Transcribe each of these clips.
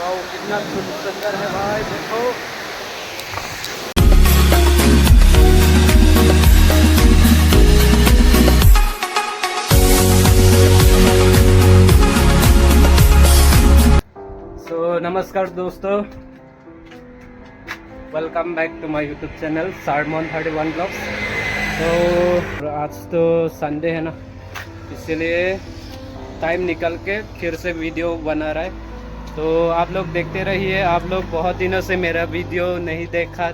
वाह कितना सुंदर है भाई, देखो। नमस्कार दोस्तों, welcome back to my YouTube channel सारमोन 31 ब्लॉग्स। तो आज तो संडे है ना, इसीलिए टाइम निकल के फिर से वीडियो बना रहा है। तो आप लोग देखते रहिए। आप लोग बहुत दिनों से मेरा वीडियो नहीं देखा,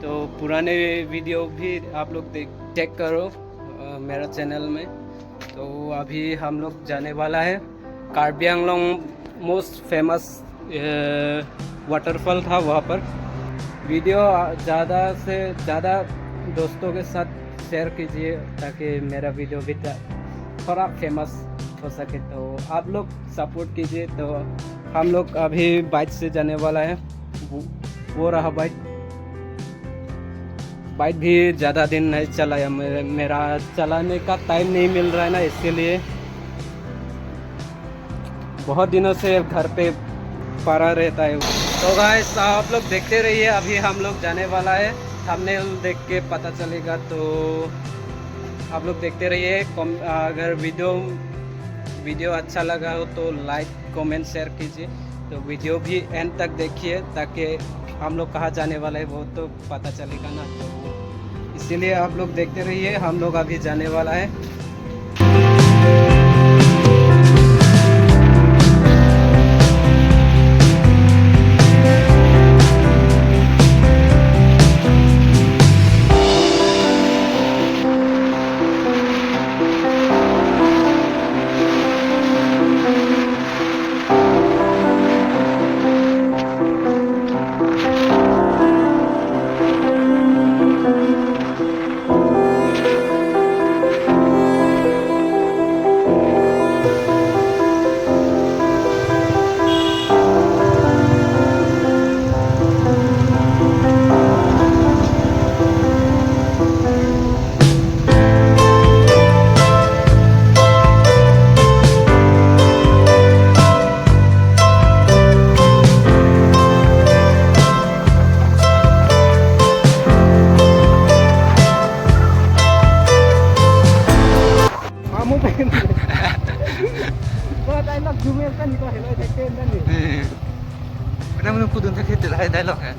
तो पुराने वीडियो भी आप लोग चेक करो मेरा चैनल में। तो अभी हम लोग जाने वाला है Karbi Anglong most famous waterfall था वहाँ पर। वीडियो ज़्यादा से ज़्यादा दोस्तों के साथ शेयर कीजिए ताकि मेरा वीडियो भी थोड़ा फेमस हो सके। तो आप लोग सपोर्ट कीजिए। तो हम लोग अभी बाइक से जाने वाला है, वो रहा बाइक भी ज़्यादा दिन नहीं चलाया, मेरा चलाने का टाइम नहीं मिल रहा है ना, इसीलिए बहुत दिनों से घर पे पड़ा रहता है। तो गाइस आप लोग देखते रहिए। अभी हम लोग जाने वाला है, थंबनेल देख के पता चलेगा। तो आप लोग देखते रहिए। अगर वीडियो अच्छा लगा हो तो लाइक कमेंट शेयर कीजिए। तो वीडियो भी एंड तक देखिए ताकि हम लोग कहाँ जाने वाला है वो तो पता चलेगा ना। तो इसीलिए आप लोग देखते रहिए। हम लोग अभी जाने वाला है। Dialog Jumel kan itu hello dekat kan ni. Pernah menunggu untuk kita lah dialog kan.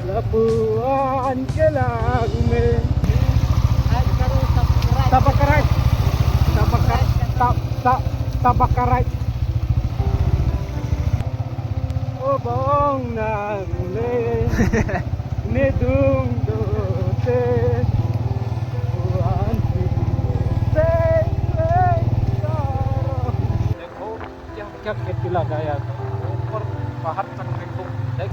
Labuan kelang me. Tabakarai. Tabakarai. Oh bong nang le. Ne dung do te. क्या खेती लगाया ऊपर बाहर तक देखो देख।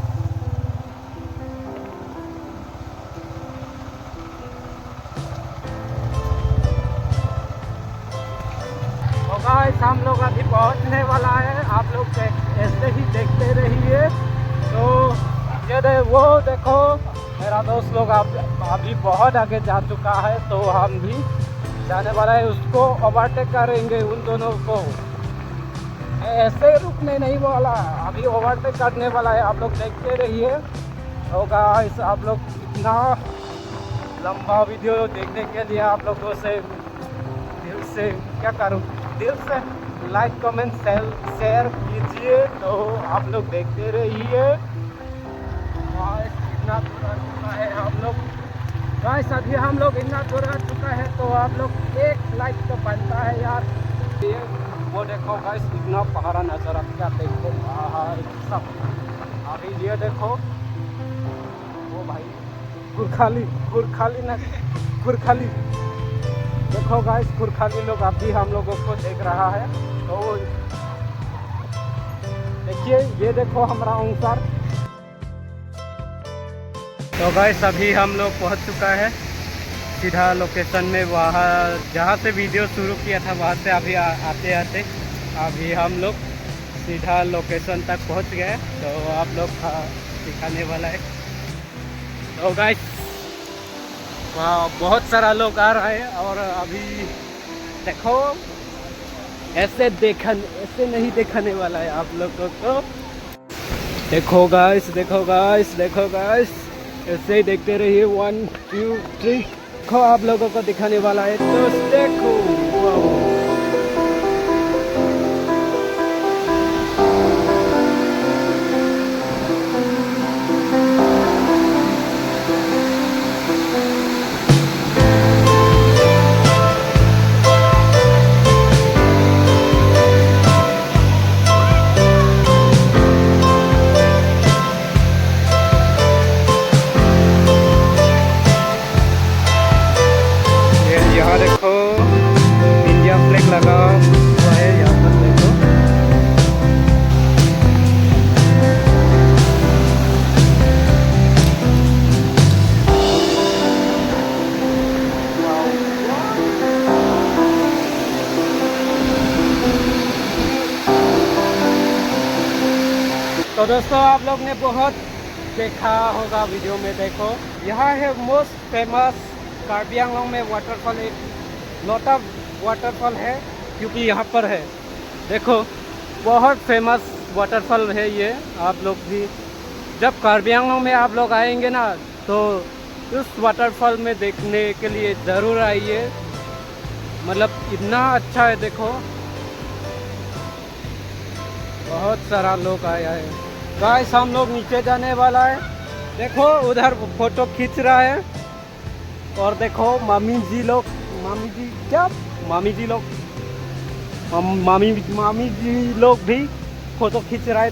तो गाइस हम लोग अभी पहुंचने वाला है। आप लोग ऐसे ही देखते रहिए। तो ये वो देखो मेरा दोस्त लोग अभी बहुत आगे जा चुका है। तो हम भी जाने वाला है, उसको ओवरटेक करेंगे उन दोनों को। ऐसे रुकने नहीं वाला, अभी ओवरटेक करने वाला है। आप लोग देखते रहिए। तो गाइस आप लोग इतना लंबा वीडियो देखने के लिए आप लोगों से दिल से क्या करूं, दिल से लाइक कमेंट शेयर कीजिए। तो आप लोग देखते रहिए। गाइस इतना दूर आ चुका है हम लोग। गाइस अभी हम लोग इतना दूर आ चुका है तो आप लोग एक लाइक तो बनता है यार। वो देखो गाइस इतना पहाड़ा नजर आ क्या देखो सब। अभी ये देखो वो भाई खुरखाली देखो गाइस, खुरखाली लोग अभी हम लोगों को देख रहा है। तो देखिए ये देखो हमारा ओंकार। तो गाइस अभी हम लोग पहुंच चुका है सीधा लोकेशन में, वहाँ जहाँ से वीडियो शुरू किया था वहाँ से अभी आते अभी हम लोग सीधा लोकेशन तक पहुँच गए। तो आप लोग दिखाने वाला है। तो गाइस वहाँ बहुत सारा लोग आ रहा है और अभी देखो ऐसे नहीं दिखाने वाला है आप लोगों को। देखो गाइस, देखो गाइस, देखो गाइस, ऐसे ही देखते रहिए। 1 2 3 देखो, आप लोगों को दिखाने वाला है तो देखो। वाओ। यहाँ देखो इंडिया फ्लैग लगा हुआ है, यहाँ पर देखो। तो दोस्तों, आप लोग ने बहुत देखा होगा वीडियो में। देखो, यहाँ है मोस्ट फेमस कार्बी आंगलोंग में वाटरफॉल। एक लोटा वाटरफॉल है, क्योंकि यहाँ पर है। देखो, बहुत फेमस वाटरफॉल है ये। आप लोग भी जब कार्बी आंगलोंग में आप लोग आएंगे ना, तो उस वाटरफॉल में देखने के लिए ज़रूर आइए। मतलब इतना अच्छा है। देखो, बहुत सारा लोग आया है। गाइस, हम लोग नीचे जाने वाला है। देखो, उधर फोटो खींच रहा है। और देखो मामी जी लोग, मामी जी क्या, मामी जी लोग, मामी जी लोग भी फोटो खींच रहा है।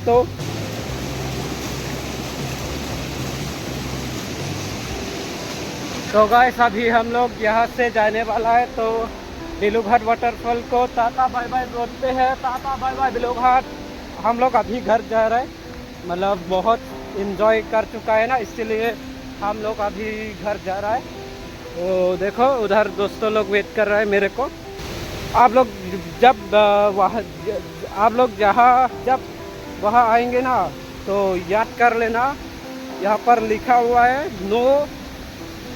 तो गाइस, अभी हम लोग यहाँ से जाने वाला है। तो बेलूघाट वाटरफॉल को टाटा बाय बाय बोलते हैं। Ta-ta bye bye Belughat. हम लोग अभी घर जा रहे हैं। मतलब बहुत इन्जॉय कर चुका है ना, इसलिए हम लोग अभी घर जा रहा है। तो देखो, उधर दोस्तों लोग वेट कर रहे हैं मेरे को। आप लोग जब वहाँ, आप लोग जब वहाँ आएंगे ना, तो याद कर लेना, यहाँ पर लिखा हुआ है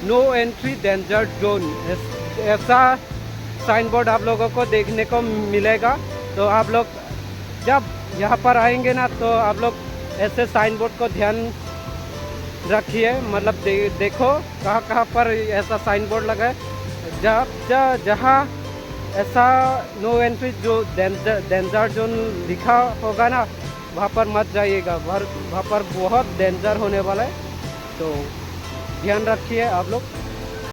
नो एंट्री डेंजर जोन। ऐसा साइन बोर्ड आप लोगों को देखने को मिलेगा। तो आप लोग जब यहाँ पर आएंगे ना, तो आप लोग ऐसे साइन बोर्ड को ध्यान रखिए। मतलब देखो कहाँ कहाँ पर ऐसा साइन बोर्ड लगा है। जहाँ ऐसा नो एंट्री जो डेंजर जोन लिखा होगा ना, वहाँ पर मत जाइएगा। वहाँ पर बहुत डेंजर होने वाला है। तो ध्यान रखिए आप लोग।